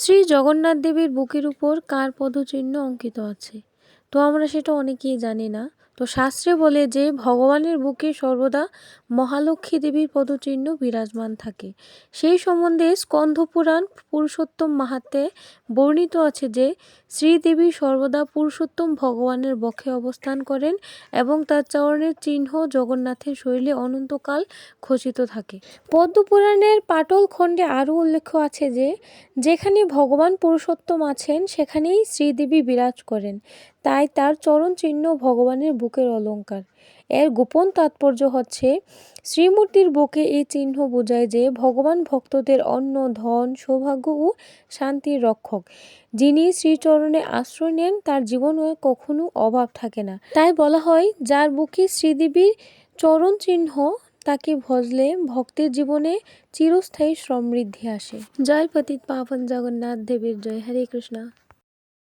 শ্রী জগন্নাথ দেবের বুকের উপর কার পদচিহ্ন অঙ্কিত আছে? তো আমরা সেটা অনেকেই জানি না। তো শাস্ত্রে বলে যে ভগবানের বুকে সর্বদা মহালক্ষ্মী দেবীর পদচিহ্ন বিরাজমান থাকে। সেই সম্বন্ধে স্কন্ধ পুরাণ পুরুষোত্তম মাহাত্ম্যে বর্ণিত আছে যে শ্রীদেবী সর্বদা পুরুষোত্তম ভগবানের বক্ষে অবস্থান করেন এবং তার চরণের চিহ্ন জগন্নাথের শরীরে অনন্তকাল খচিত থাকে। পদ্মপুরাণের পাটল খণ্ডে আরও উল্লেখ আছে যে যেখানে ভগবান পুরুষোত্তম আছেন সেখানেই শ্রীদেবী বিরাজ করেন, তাই তার চরণ চিহ্ন ভগবানের বুকের অলঙ্কার। এর গোপন তাৎপর্য হচ্ছে শ্রীমূর্তির বুকে এই চিহ্ন বোঝায় যে ভগবান ভক্তদের অন্ন, ধন, সৌভাগ্য ও শান্তির রক্ষক। যিনি শ্রীচরণে আশ্রয় নেন তার জীবনে কখনো অভাব থাকে না। তাই বলা হয় যার বুকে শ্রীদেবীর চরণ চিহ্ন তাকে ভজলে ভক্তের জীবনে চিরস্থায়ী সমৃদ্ধি আসে। জয় পতিত পাবন জগন্নাথ দেবের জয়। হরে কৃষ্ণ।